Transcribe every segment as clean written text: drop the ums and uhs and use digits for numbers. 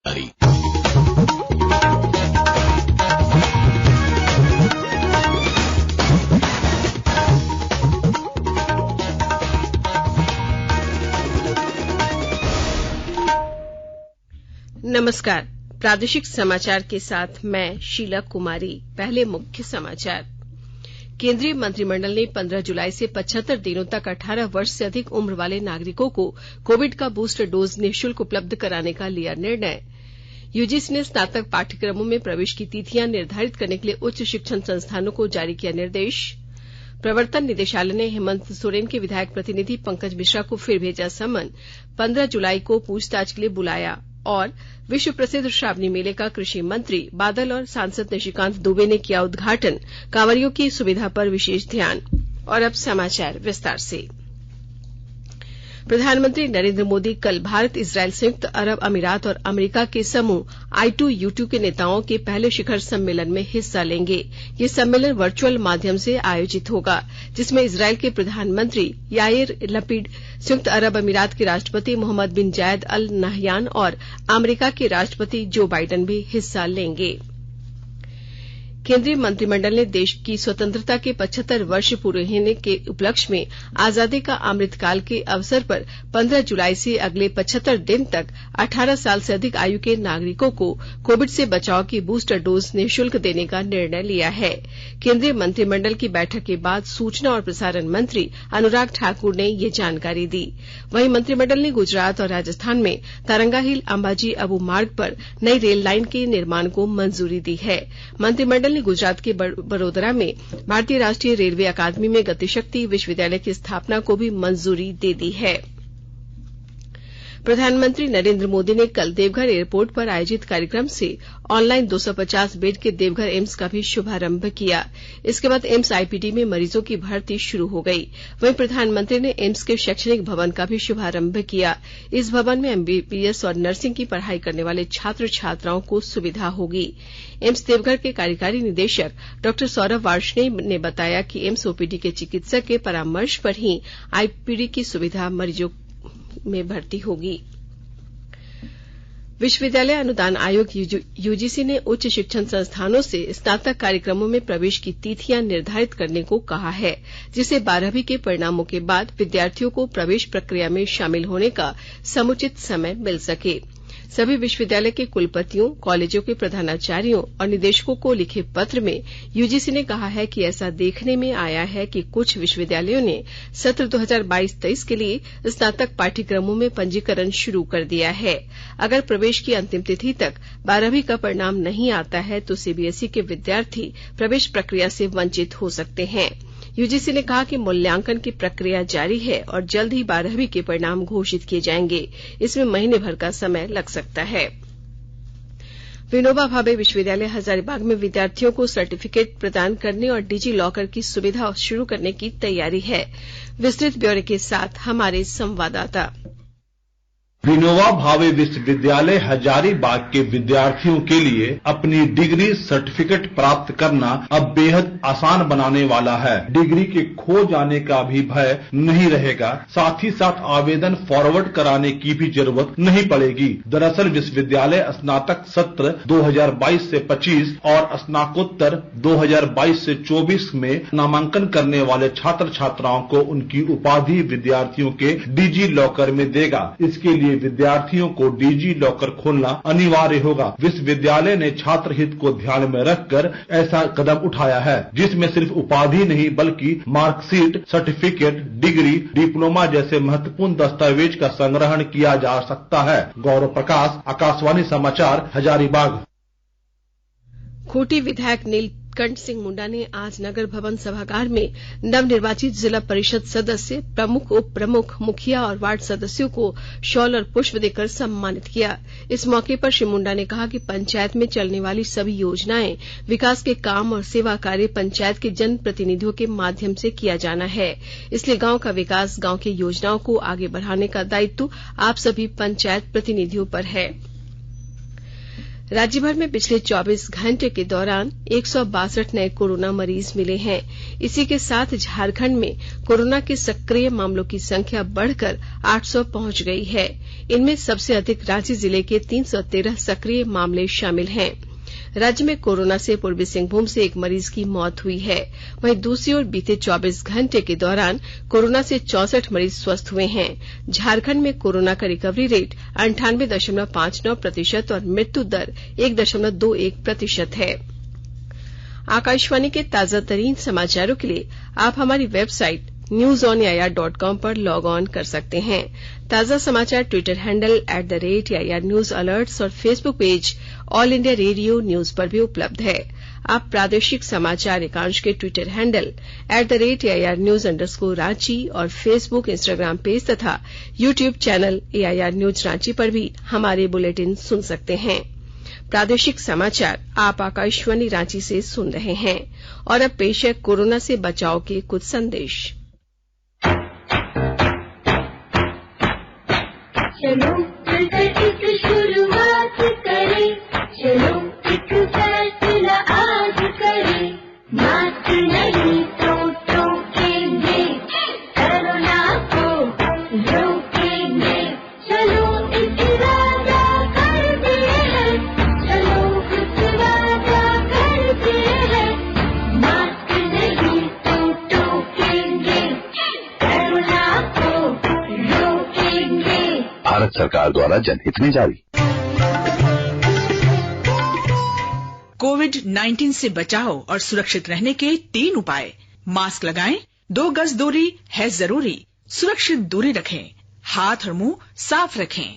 नमस्कार, प्रादेशिक समाचार के साथ मैं शीला कुमारी। पहले मुख्य समाचार। केंद्रीय मंत्रिमंडल ने 15 जुलाई से 75 दिनों तक 18 वर्ष से अधिक उम्र वाले नागरिकों को कोविड का बूस्टर डोज निःशुल्क उपलब्ध कराने का लिया निर्णय। यूजीसी ने स्नातक पाठ्यक्रमों में प्रवेश की तिथियां निर्धारित करने के लिए उच्च शिक्षण संस्थानों को जारी किया निर्देश। प्रवर्तन निदेशालय ने हेमंत सोरेन के विधायक प्रतिनिधि पंकज मिश्रा को फिर भेजा समन। 15 जुलाई को पूछताछ के लिए बुलाया। और विश्व प्रसिद्ध श्रावणी मेले का कृषि मंत्री बादल और सांसद निशिकांत दुबे ने किया उद्घाटन। कांवरियों की सुविधा पर विशेष ध्यान। और अब समाचार विस्तार से। प्रधानमंत्री नरेंद्र मोदी कल भारत, इजरायल, संयुक्त अरब अमीरात और अमेरिका के समूह I2U2 के नेताओं के पहले शिखर सम्मेलन में हिस्सा लेंगे। ये सम्मेलन वर्चुअल माध्यम से आयोजित होगा, जिसमें इजरायल के प्रधानमंत्री याइर लपीड, संयुक्त अरब अमीरात के राष्ट्रपति मोहम्मद बिन जायद अल नहयान और अमेरिका के राष्ट्रपति जो बाइडेन भी हिस्सा लेंगे। केंद्रीय मंत्रिमंडल ने देश की स्वतंत्रता के 75 वर्ष पूरे होने के उपलक्ष्य में आजादी का अमृतकाल के अवसर पर 15 जुलाई से अगले 75 दिन तक 18 साल से अधिक आयु के नागरिकों को कोविड से बचाव की बूस्टर डोज निःशुल्क देने का निर्णय लिया है। केंद्रीय मंत्रिमंडल की बैठक के बाद सूचना और प्रसारण मंत्री अनुराग ठाकुर ने ये जानकारी दी। वहीं मंत्रिमंडल ने गुजरात और राजस्थान में तारंगा हिल अंबाजी अबू मार्ग पर नई रेल लाइन के निर्माण को मंजूरी दी है। मंत्रिमंडल ने गुजरात के बड़ोदरा में भारतीय राष्ट्रीय रेलवे अकादमी में गतिशक्ति विश्वविद्यालय की स्थापना को भी मंजूरी दे दी है। प्रधानमंत्री नरेंद्र मोदी ने कल देवघर एयरपोर्ट पर आयोजित कार्यक्रम से ऑनलाइन 250 बेड के देवघर एम्स का भी शुभारंभ किया। इसके बाद एम्स आईपीडी में मरीजों की भर्ती शुरू हो गई। वहीं प्रधानमंत्री ने एम्स के शैक्षणिक भवन का भी शुभारंभ किया। इस भवन में एमबीबीएस और नर्सिंग की पढ़ाई करने वाले छात्र छात्राओं को सुविधा होगी। एम्स देवघर के कार्यकारी निदेशक डॉ सौरभ वार्ष्णेय ने बताया कि एम्स ओपीडी के चिकित्सक के परामर्श पर ही आईपीडी की सुविधा मरीजों में भर्ती होगी। विश्वविद्यालय अनुदान आयोग यूजीसी ने उच्च शिक्षण संस्थानों से स्नातक कार्यक्रमों में प्रवेश की तिथियां निर्धारित करने को कहा है, जिससे 12वीं के परिणामों के बाद विद्यार्थियों को प्रवेश प्रक्रिया में शामिल होने का समुचित समय मिल सके। सभी विश्वविद्यालय के कुलपतियों, कॉलेजों के प्रधानाचार्यों और निदेशकों को लिखे पत्र में यूजीसी ने कहा है कि ऐसा देखने में आया है कि कुछ विश्वविद्यालयों ने सत्र 2022-23 के लिए स्नातक पाठ्यक्रमों में पंजीकरण शुरू कर दिया है। अगर प्रवेश की अंतिम तिथि तक 12वीं का परिणाम नहीं आता है तो सीबीएसई के विद्यार्थी प्रवेश प्रक्रिया से वंचित हो सकते हैं। यूजीसी ने कहा कि मूल्यांकन की प्रक्रिया जारी है और जल्द ही 12वीं के परिणाम घोषित किए जाएंगे। इसमें महीने भर का समय लग सकता है। विनोबा भावे विश्वविद्यालय हजारीबाग में विद्यार्थियों को सर्टिफिकेट प्रदान करने और डिजी लॉकर की सुविधा शुरू करने की तैयारी है। विस्तृत ब्यौरे के साथ हमारे संवाददाता। विनोबा भावे विश्वविद्यालय हजारीबाग के विद्यार्थियों के लिए अपनी डिग्री सर्टिफिकेट प्राप्त करना अब बेहद आसान बनाने वाला है। डिग्री के खो जाने का भी भय नहीं रहेगा। साथ ही साथ आवेदन फॉरवर्ड कराने की भी जरूरत नहीं पड़ेगी। दरअसल विश्वविद्यालय स्नातक सत्र 2022 से 25 और स्नातकोत्तर 2022 से 24 में नामांकन करने वाले छात्र छात्राओं को उनकी उपाधि विद्यार्थियों के डिजी लॉकर में देगा। इसके लिए विद्यार्थियों को डिजी लॉकर खोलना अनिवार्य होगा। विश्वविद्यालय ने छात्र हित को ध्यान में रखकर ऐसा कदम उठाया है, जिसमें सिर्फ उपाधि नहीं बल्कि मार्कशीट, सर्टिफिकेट, डिग्री, डिप्लोमा जैसे महत्वपूर्ण दस्तावेज का संग्रहण किया जा सकता है। गौरव प्रकाश, आकाशवाणी समाचार, हजारीबाग। खूंटी विधायक नीलकंठ सिंह मुंडा ने आज नगर भवन सभागार में नवनिर्वाचित जिला परिषद सदस्य, प्रमुख, उप प्रमुख, मुखिया और वार्ड सदस्यों को शॉल और पुष्प देकर सम्मानित किया। इस मौके पर श्री मुंडा ने कहा कि पंचायत में चलने वाली सभी योजनाएं, विकास के काम और सेवा कार्य पंचायत के जनप्रतिनिधियों के माध्यम से किया जाना है। इसलिए गांव का विकास, गांव की योजनाओं को आगे बढ़ाने का दायित्व आप सभी पंचायत प्रतिनिधियों पर है। राज्य भर में पिछले 24 घंटे के दौरान 162 नए कोरोना मरीज मिले हैं। इसी के साथ झारखंड में कोरोना के सक्रिय मामलों की संख्या बढ़कर 800 पहुंच गई है। इनमें सबसे अधिक रांची जिले के 313 सक्रिय मामले शामिल हैं। राज्य में कोरोना से पूर्वी सिंहभूम से एक मरीज की मौत हुई है। वहीं दूसरी ओर बीते 24 घंटे के दौरान कोरोना से 64 मरीज स्वस्थ हुए हैं। झारखंड में कोरोना का रिकवरी रेट 98.59% और मृत्यु दर 1.21% है। आकाशवाणी के ताजा तरीन समाचारों के लिए आप हमारी वेबसाइट newsonair.com पर लॉग ऑन कर सकते हैं। ताजा समाचार Twitter handle @AIR news alerts और Facebook page All India Radio news पर भी उपलब्ध है। आप प्रादेशिक समाचार एकांश के ट्विटर हैंडल @AIR न्यूज _ और फेसबुक, इंस्टाग्राम पेज तथा YouTube channel AIR news Ranchi पर भी हमारे बुलेटिन सुन सकते हैं। प्रादेशिक समाचार आप आकाशवाणी रांची से सुन रहे हैं और अब पेश है कोरोना से बचाव के कुछ संदेश। चलो मिलकर एक शुरुआत करें, चलो एक फैसला आज करें, मास्क नहीं तो टोकेंगे, कोरोना को रोकेंगे, चलो एक वादा करते हैं, चलो कुछ वादा करते हैं, मास्क नहीं तो टोकेंगे, कोरोना को रोकेंगे। भारत सरकार द्वारा जनहित में जारी। कोविड-19 से बचाव और सुरक्षित रहने के 3 उपाय। मास्क लगाएं, 2 गज दूरी है जरूरी, सुरक्षित दूरी रखें, हाथ और मुंह साफ रखें।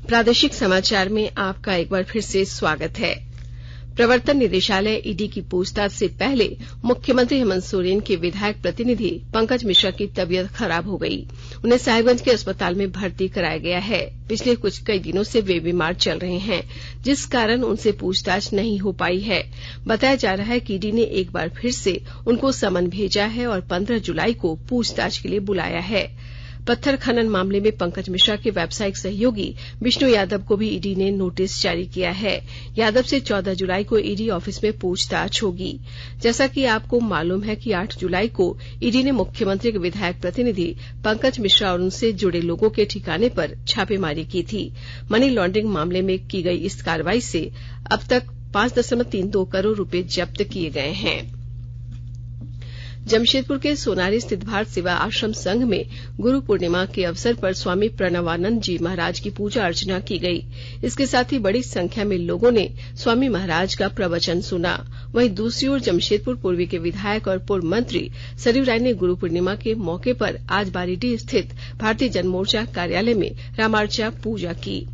प्रादेशिक समाचार में आपका एक बार फिर से स्वागत है। प्रवर्तन निदेशालय ईडी की पूछताछ से पहले मुख्यमंत्री हेमंत सोरेन के विधायक प्रतिनिधि पंकज मिश्रा की तबीयत खराब हो गई। उन्हें साहिबगंज के अस्पताल में भर्ती कराया गया है। पिछले कई दिनों से वे बीमार चल रहे हैं, जिस कारण उनसे पूछताछ नहीं हो पाई है। बताया जा रहा है कि ईडी ने एक बार फिर से उनको समन भेजा है और 15 जुलाई को पूछताछ के लिए बुलाया है। पत्थर खनन मामले में पंकज मिश्रा के व्यावसायिक सहयोगी विष्णु यादव को भी ईडी ने नोटिस जारी किया है। यादव से 14 जुलाई को ईडी ऑफिस में पूछताछ होगी। जैसा कि आपको मालूम है कि 8 जुलाई को ईडी ने मुख्यमंत्री के विधायक प्रतिनिधि पंकज मिश्रा और उनसे जुड़े लोगों के ठिकाने पर छापेमारी की थी। मनी लॉन्ड्रिंग मामले में की गई इस कार्रवाई से अब तक 5.32 करोड़ रुपए जब्त किए गए हैं। जमशेदपुर के सोनारी स्थित भारत सेवा आश्रम संघ में गुरु पूर्णिमा के अवसर पर स्वामी प्रणवानंद जी महाराज की पूजा अर्चना की गई। इसके साथ ही बड़ी संख्या में लोगों ने स्वामी महाराज का प्रवचन सुना। वहीं दूसरी ओर जमशेदपुर पूर्वी के विधायक और पूर्व मंत्री सरयू राय ने गुरु पूर्णिमा के मौके पर आज बारीडीह स्थित भारतीय जनमोर्चा कार्यालय में रामार्चा पूजा की।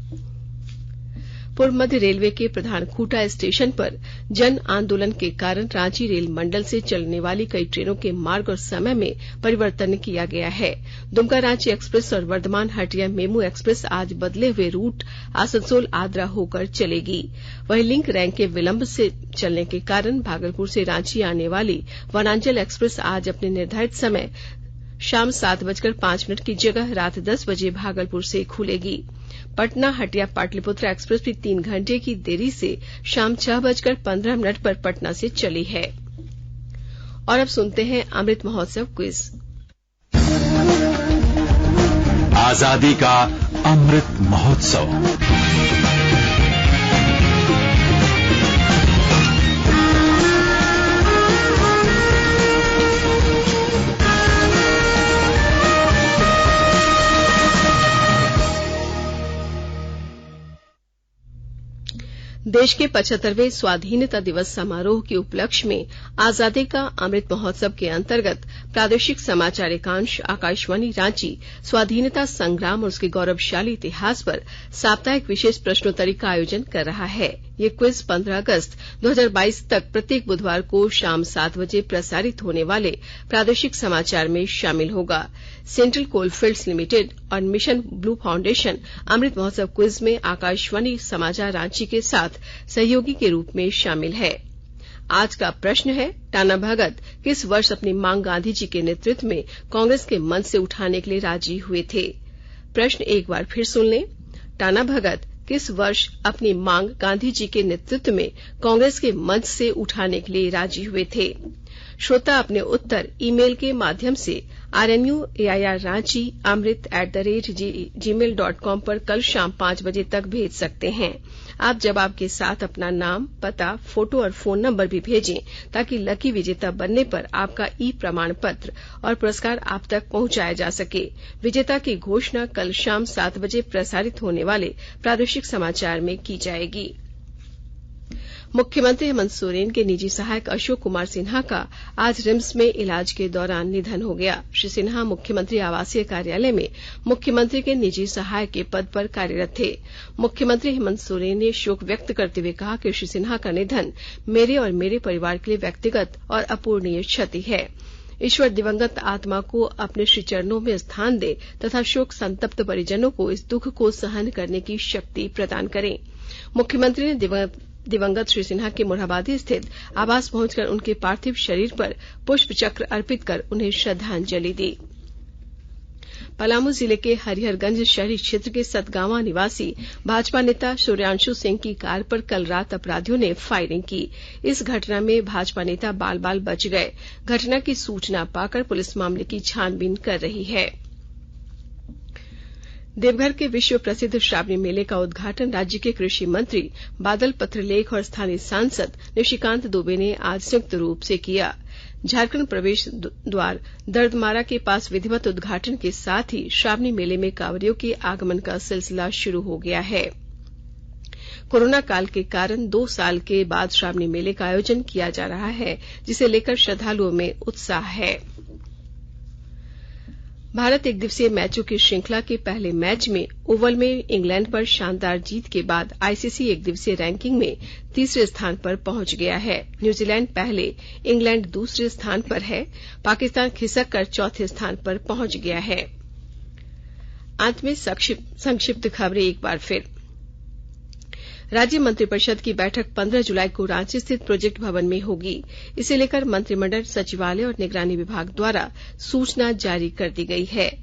पूर्व मध्य रेलवे के प्रधान खूंटा स्टेशन पर जन आंदोलन के कारण रांची रेल मंडल से चलने वाली कई ट्रेनों के मार्ग और समय में परिवर्तन किया गया है। दुमका रांची एक्सप्रेस और वर्धमान हटिया मेमू एक्सप्रेस आज बदले हुए रूट आसनसोल आद्रा होकर चलेगी। वहीं लिंक रैंक के विलंब से चलने के कारण भागलपुर से रांची आने वाली वनांचल एक्सप्रेस आज अपने निर्धारित समय शाम 7:05 की जगह रात 10 बजे भागलपुर से खुलेगी। पटना हटिया पाटलिपुत्र एक्सप्रेस भी 3 घंटे की देरी से शाम 6:15 पर पटना से चली है। और अब सुनते हैं अमृत महोत्सव क्विज। आजादी का अमृत महोत्सव। देश के 75वें स्वाधीनता दिवस समारोह के उपलक्ष्य में आजादी का अमृत महोत्सव के अंतर्गत प्रादेशिक समाचार एकांश आकाशवाणी रांची स्वाधीनता संग्राम और उसके गौरवशाली इतिहास पर साप्ताहिक विशेष प्रश्नोत्तरी का आयोजन कर रहा है। ये क्विज 15 अगस्त 2022 तक प्रत्येक बुधवार को शाम 7 बजे प्रसारित होने वाले प्रादेशिक समाचार में शामिल होगा। सेंट्रल कोलफील्ड्स लिमिटेड और mission blue foundation Amrit Mahotsav quiz में आकाशवाणी समाचार रांची के साथ सहयोगी के रूप में शामिल है। आज का प्रश्न है, टाना भगत किस वर्ष अपनी मांग गांधी जी के नेतृत्व में कांग्रेस के मंच से उठाने के लिए राजी हुए थे? प्रश्न एक बार फिर सुन लें। टाना भगत किस वर्ष अपनी मांग गांधी जी के नेतृत्व में कांग्रेस के मंच से उठाने के लिए राजी हुए थे? श्रोता अपने उत्तर ईमेल के माध्यम से rnuairranchi.amrit@gmail.com पर कल शाम 5 बजे तक भेज सकते हैं। आप जवाब के साथ अपना नाम, पता, फोटो और फोन नंबर भी भेजें ताकि लकी विजेता बनने पर आपका ई प्रमाण पत्र और पुरस्कार आप तक पहुंचाया जा सके। विजेता की घोषणा कल शाम 7 बजे प्रसारित होने वाले प्रादेशिक समाचार में की जाएगी। मुख्यमंत्री हेमंत सोरेन के निजी सहायक अशोक कुमार सिन्हा का आज रिम्स में इलाज के दौरान निधन हो गया। श्री सिन्हा मुख्यमंत्री आवासीय कार्यालय में मुख्यमंत्री के निजी सहायक के पद पर कार्यरत थे। मुख्यमंत्री हेमंत सोरेन ने शोक व्यक्त करते हुए कहा कि श्री सिन्हा का निधन मेरे और मेरे परिवार के लिए व्यक्तिगत और अपूरणीय क्षति है। ईश्वर दिवंगत आत्मा को अपने श्री चरणों में स्थान दे तथा शोक संतप्त परिजनों को इस दुख को सहन करने की शक्ति प्रदान करें। मुख्यमंत्री ने दिवंगत श्री सिन्हा के मोरहाबादी स्थित आवास पहुंचकर उनके पार्थिव शरीर पर पुष्प चक्र अर्पित कर उन्हें श्रद्धांजलि दी। पलामू जिले के हरिहरगंज शहरी क्षेत्र के सतगावा निवासी भाजपा नेता सूर्यांशु सिंह की कार पर कल रात अपराधियों ने फायरिंग की। इस घटना में भाजपा नेता बाल बाल बच गए। घटना की सूचना पाकर पुलिस मामले की छानबीन कर रही है। देवघर के विश्व प्रसिद्ध श्रावणी मेले का उद्घाटन राज्य के कृषि मंत्री बादल पत्रलेख और स्थानीय सांसद निशिकांत दुबे ने आज संयुक्त रूप से किया। झारखंड प्रवेश द्वार दर्दमारा के पास विधिवत उद्घाटन के साथ ही श्रावणी मेले में कांवरियों के आगमन का सिलसिला शुरू हो गया है। कोरोना काल के कारण 2 साल के बाद श्रावणी मेले का आयोजन किया जा रहा है, जिसे लेकर श्रद्धालुओं में उत्साह है। भारत एक दिवसीय मैचों की श्रृंखला के पहले मैच में ओवल में इंग्लैंड पर शानदार जीत के बाद आईसीसी एक दिवसीय रैंकिंग में तीसरे स्थान पर पहुंच गया है। न्यूजीलैंड पहले, इंग्लैंड दूसरे स्थान पर है। पाकिस्तान खिसक कर चौथे स्थान पर पहुंच गया है। अंत में संक्षिप्त खबरें एक बार फिर। राज्य मंत्रिपरिषद की बैठक 15 जुलाई को रांची स्थित प्रोजेक्ट भवन में होगी। इसे लेकर मंत्रिमंडल, सचिवालय और निगरानी विभाग द्वारा सूचना जारी कर दी गई है।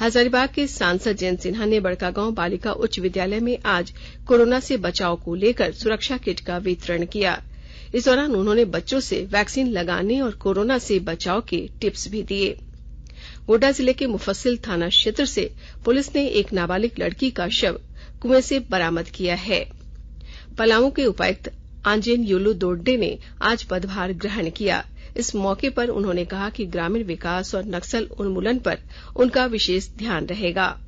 हजारीबाग के सांसद जयंत सिन्हा ने बड़कागांव बालिका उच्च विद्यालय में आज कोरोना से बचाव को लेकर सुरक्षा किट का वितरण किया। इस दौरान उन्होंने बच्चों से वैक्सीन लगाने और कोरोना से बचाव के टिप्स भी दिए। गोड्डा जिले के मुफस्सिल थाना क्षेत्र से पुलिस ने एक नाबालिग लड़की का शव कुएं से बरामद किया है। पलामू के उपायुक्त आंजेन युलू दोड्डे ने आज पदभार ग्रहण किया। इस मौके पर उन्होंने कहा कि ग्रामीण विकास और नक्सल उन्मूलन पर उनका विशेष ध्यान रहेगा।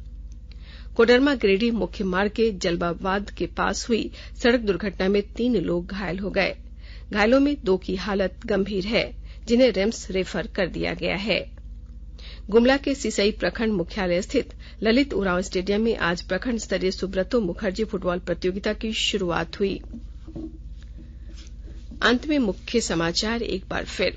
कोडरमा गिरिडीह मुख्य मार्ग के जलबाबाद के पास हुई सड़क दुर्घटना में 3 लोग घायल हो गए। घायलों में 2 की हालत गंभीर है, जिन्हें रिम्स रेफर कर दिया गया है। गुमला के सिसई प्रखंड मुख्यालय स्थित ललित उरांव स्टेडियम में आज प्रखंड स्तरीय सुब्रतो मुखर्जी फुटबॉल प्रतियोगिता की शुरुआत हुई। अंत में मुख्य समाचार एक बार फिर।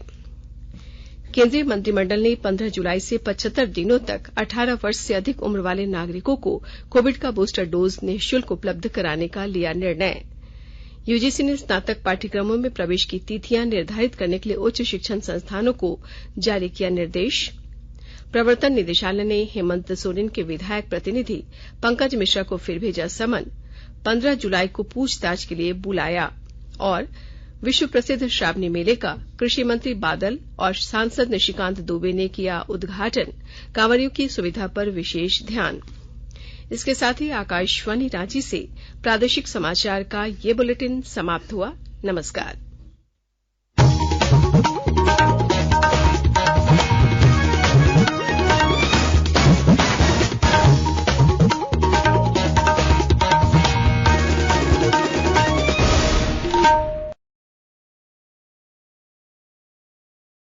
केंद्रीय मंत्रिमंडल ने 15 जुलाई से 75 दिनों तक 18 वर्ष से अधिक उम्र वाले नागरिकों को कोविड का बूस्टर डोज निःशुल्क उपलब्ध कराने का लिया निर्णय। यूजीसी ने स्नातक पाठ्यक्रमों में प्रवेश की तिथियां निर्धारित करने के लिए उच्च शिक्षण संस्थानों को जारी किया निर्देश। प्रवर्तन निदेशालय ने हेमंत सोरेन के विधायक प्रतिनिधि पंकज मिश्रा को फिर भेजा समन। 15 जुलाई को पूछताछ के लिए बुलाया। और विश्व प्रसिद्ध श्रावणी मेले का कृषि मंत्री बादल और सांसद निशिकांत दुबे ने किया उद्घाटन। कांवरियों की सुविधा पर विशेष ध्यान। इसके साथ ही आकाशवाणी रांची से प्रादेशिक समाचार का ये बुलेटिन समाप्त हुआ। नमस्कार।